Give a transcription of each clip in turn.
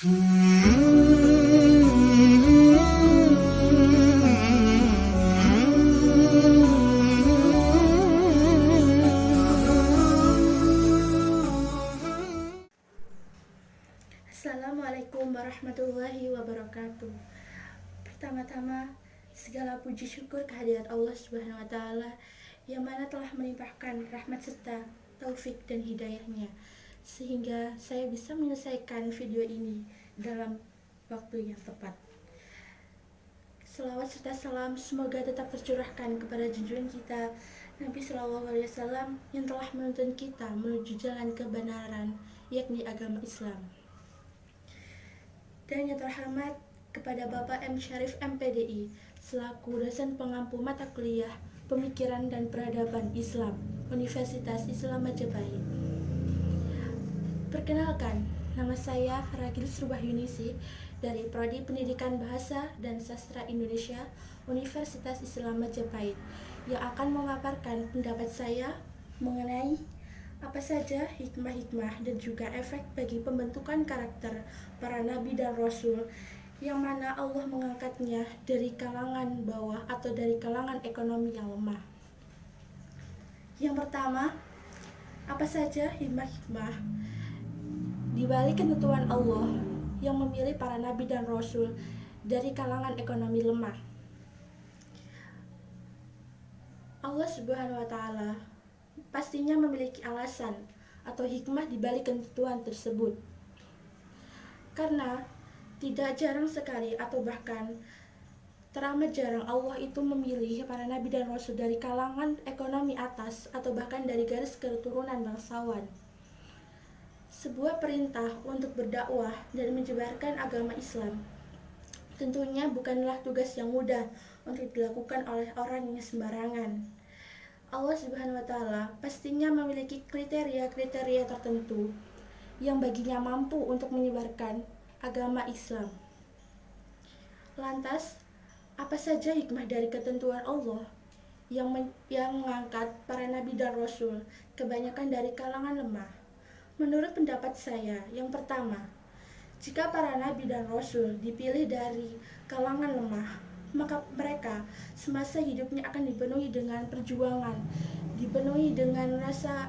Assalamualaikum warahmatullahi wabarakatuh. Pertama-tama, segala puji syukur kehadirat Allah Subhanahu wa Ta'ala yang mana telah melimpahkan rahmat serta taufik dan hidayahnya sehingga saya bisa menyelesaikan video ini dalam waktu yang tepat. Selawat serta salam semoga tetap tercurahkan kepada junjungan kita Nabi Sallallahu Alaihi Wasallam yang telah menuntun kita menuju jalan kebenaran, yakni agama Islam. Dan yang terhormat kepada Bapak M. Syarif MPDI selaku dosen pengampu mata kuliah Pemikiran dan Peradaban Islam Universitas Islam Majapahit. Perkenalkan, nama saya Ragil Surbahyunisi dari Prodi Pendidikan Bahasa dan Sastra Indonesia Universitas Islam Majapahit yang akan memaparkan pendapat saya mengenai apa saja hikmah-hikmah dan juga efek bagi pembentukan karakter para nabi dan rasul yang mana Allah mengangkatnya dari kalangan bawah atau dari kalangan ekonomi yang lemah. Yang pertama, apa saja hikmah-hikmah di balik ketentuan Allah yang memilih para nabi dan rasul dari kalangan ekonomi lemah? Allah Subhanahu wa Ta'ala pastinya memiliki alasan atau hikmah di balik ketentuan tersebut. Karena tidak jarang sekali atau bahkan teramat jarang Allah itu memilih para nabi dan rasul dari kalangan ekonomi atas atau bahkan dari garis keturunan bangsawan. Sebuah perintah untuk berdakwah dan menyebarkan agama Islam tentunya bukanlah tugas yang mudah untuk dilakukan oleh orang yang sembarangan. Allah Subhanahu wa Ta'ala pastinya memiliki kriteria-kriteria tertentu yang baginya mampu untuk menyebarkan agama Islam. Lantas, apa saja hikmah dari ketentuan Allah yang mengangkat para nabi dan rasul kebanyakan dari kalangan lemah? Menurut pendapat saya, yang pertama, jika para nabi dan rasul dipilih dari kalangan lemah, maka mereka semasa hidupnya akan dipenuhi dengan perjuangan, dipenuhi dengan rasa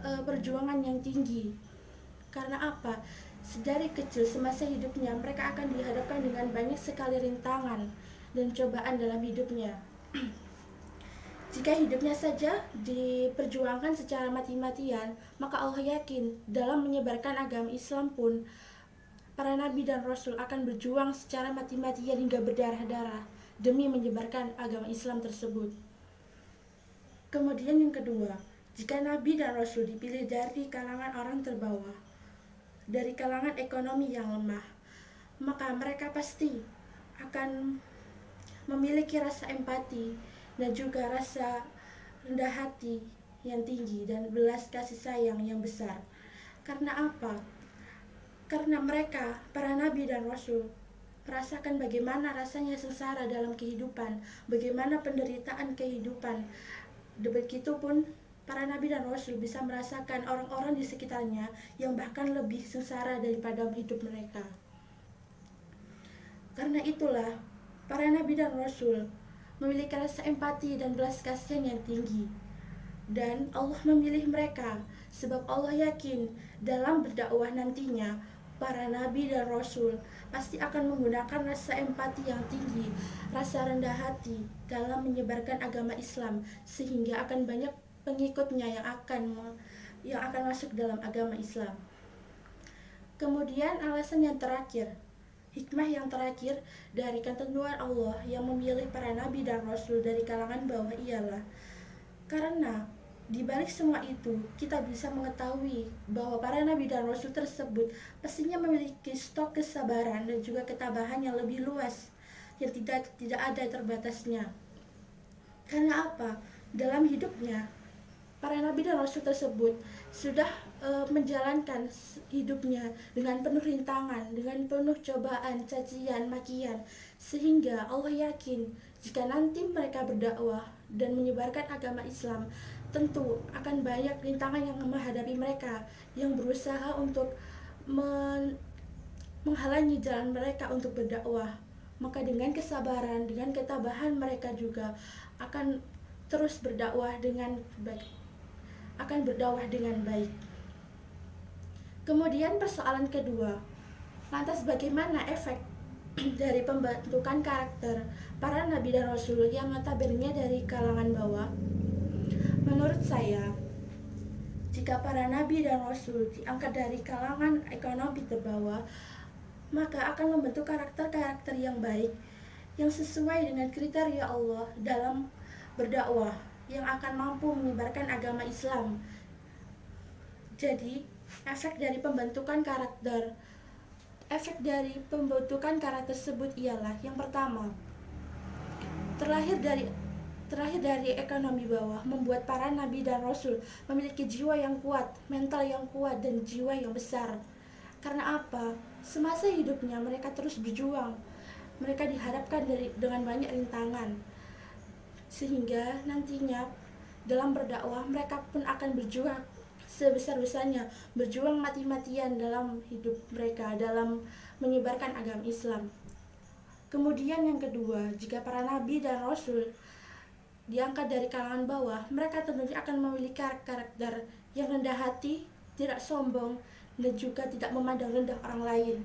perjuangan yang tinggi. Karena apa? Sedari kecil semasa hidupnya mereka akan dihadapkan dengan banyak sekali rintangan dan cobaan dalam hidupnya. Jika hidupnya saja diperjuangkan secara mati-matian, maka Allah yakin dalam menyebarkan agama Islam pun para nabi dan rasul akan berjuang secara mati-matian hingga berdarah-darah demi menyebarkan agama Islam tersebut. Kemudian yang kedua, jika nabi dan rasul dipilih dari kalangan orang terbawah, dari kalangan ekonomi yang lemah, maka mereka pasti akan memiliki rasa empati dan juga rasa rendah hati yang tinggi dan belas kasih sayang yang besar. Karena apa? Karena mereka, para nabi dan rasul, merasakan bagaimana rasanya sengsara dalam kehidupan, bagaimana penderitaan kehidupan. Begitupun para nabi dan rasul bisa merasakan orang-orang di sekitarnya yang bahkan lebih sengsara daripada hidup mereka. Karena itulah, para nabi dan rasul memiliki rasa empati dan belas kasihan yang tinggi. Dan Allah memilih mereka sebab Allah yakin dalam berdakwah nantinya para nabi dan rasul pasti akan menggunakan rasa empati yang tinggi, rasa rendah hati dalam menyebarkan agama Islam sehingga akan banyak pengikutnya yang akan masuk dalam agama Islam. Kemudian alasan yang terakhir, hikmah yang terakhir dari ketentuan Allah yang memilih para nabi dan rasul dari kalangan bawah ialah karena di balik semua itu, kita bisa mengetahui bahwa para nabi dan rasul tersebut pastinya memiliki stok kesabaran dan juga ketabahan yang lebih luas, yang tidak ada terbatasnya. Karena apa? Dalam hidupnya, para nabi dan rasul tersebut sudah menjalankan hidupnya dengan penuh rintangan, dengan penuh cobaan, cacian, makian, sehingga Allah yakin jika nanti mereka berdakwah dan menyebarkan agama Islam, tentu akan banyak rintangan yang menghadapi mereka yang berusaha untuk menghalangi jalan mereka untuk berdakwah. Maka dengan kesabaran, dengan ketabahan mereka juga akan terus berdakwah dengan baik. Akan berdakwah dengan baik. Kemudian persoalan kedua, lantas bagaimana efek dari pembentukan karakter para nabi dan rasul yang notabene dari kalangan bawah? Menurut saya, jika para nabi dan rasul diangkat dari kalangan ekonomi terbawah, maka akan membentuk karakter-karakter yang baik, yang sesuai dengan kriteria Allah dalam berdakwah, yang akan mampu menyebarkan agama Islam. Jadi, efek dari pembentukan karakter tersebut ialah yang pertama, terlahir dari ekonomi bawah membuat para nabi dan rasul memiliki jiwa yang kuat, mental yang kuat, dan jiwa yang besar. Karena apa? Semasa hidupnya mereka terus berjuang. Mereka dihadapkan dengan banyak rintangan. Sehingga nantinya dalam berdakwah mereka pun akan berjuang sebesar-besarnya, berjuang mati-matian dalam hidup mereka, dalam menyebarkan agama Islam. Kemudian yang kedua, jika para nabi dan rasul diangkat dari kalangan bawah, mereka tentunya akan memiliki karakter yang rendah hati, tidak sombong, dan juga tidak memandang rendah orang lain.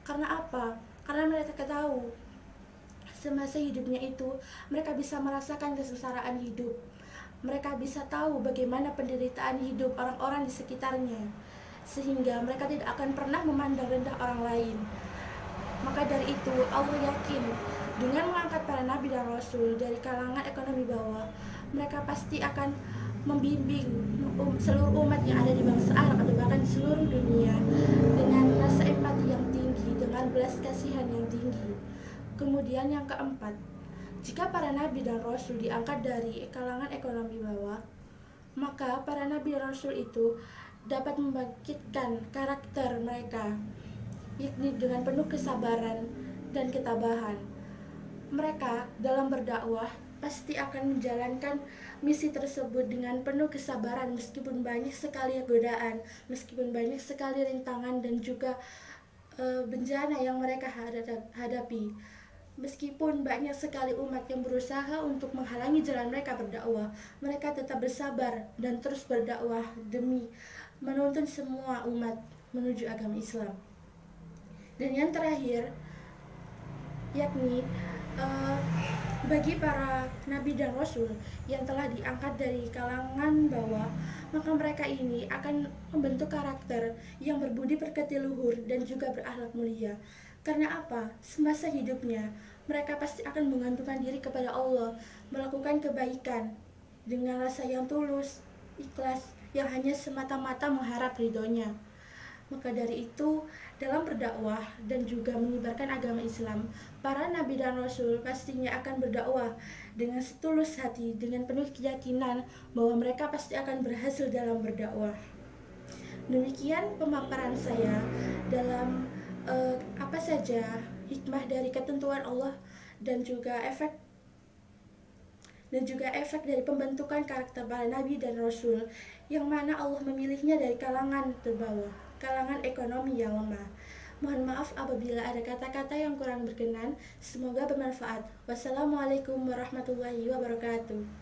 Karena apa? Karena mereka tahu semasa hidupnya itu mereka bisa merasakan kesengsaraan hidup. Mereka bisa tahu bagaimana penderitaan hidup orang-orang di sekitarnya, sehingga mereka tidak akan pernah memandang rendah orang lain. Maka dari itu Allah yakin dengan mengangkat para nabi dan rasul dari kalangan ekonomi bawah, mereka pasti akan membimbing seluruh umat yang ada di bangsa Arab atau bahkan di seluruh dunia dengan rasa empati yang tinggi, dengan belas kasihan yang tinggi. Kemudian yang keempat, jika para nabi dan rasul diangkat dari kalangan ekonomi bawah, maka para nabi dan rasul itu dapat membangkitkan karakter mereka, yakni dengan penuh kesabaran dan ketabahan. Mereka dalam berdakwah pasti akan menjalankan misi tersebut dengan penuh kesabaran meskipun banyak sekali godaan, meskipun banyak sekali rintangan dan juga bencana yang mereka hadapi. Meskipun banyak sekali umat yang berusaha untuk menghalangi jalan mereka berdakwah, mereka tetap bersabar dan terus berdakwah demi menuntun semua umat menuju agama Islam. Dan yang terakhir, yakni bagi para nabi dan rasul yang telah diangkat dari kalangan bawah, maka mereka ini akan membentuk karakter yang berbudi pekerti luhur dan juga berakhlak mulia. Karena apa? Semasa hidupnya mereka pasti akan menggantungkan diri kepada Allah, melakukan kebaikan dengan rasa yang tulus, ikhlas, yang hanya semata-mata mengharap ridhonya. Maka dari itu, dalam berdakwah dan juga menyebarkan agama Islam, para nabi dan rasul pastinya akan berdakwah dengan setulus hati, dengan penuh keyakinan bahwa mereka pasti akan berhasil dalam berdakwah. Demikian pemaparan saya dalam apa saja hikmah dari ketentuan Allah dan juga efek dari pembentukan karakter para nabi dan rasul, yang mana Allah memilihnya dari kalangan terbawah, kalangan ekonomi yang lemah. Mohon maaf apabila ada kata-kata yang kurang berkenan. Semoga bermanfaat. Wassalamualaikum warahmatullahi wabarakatuh.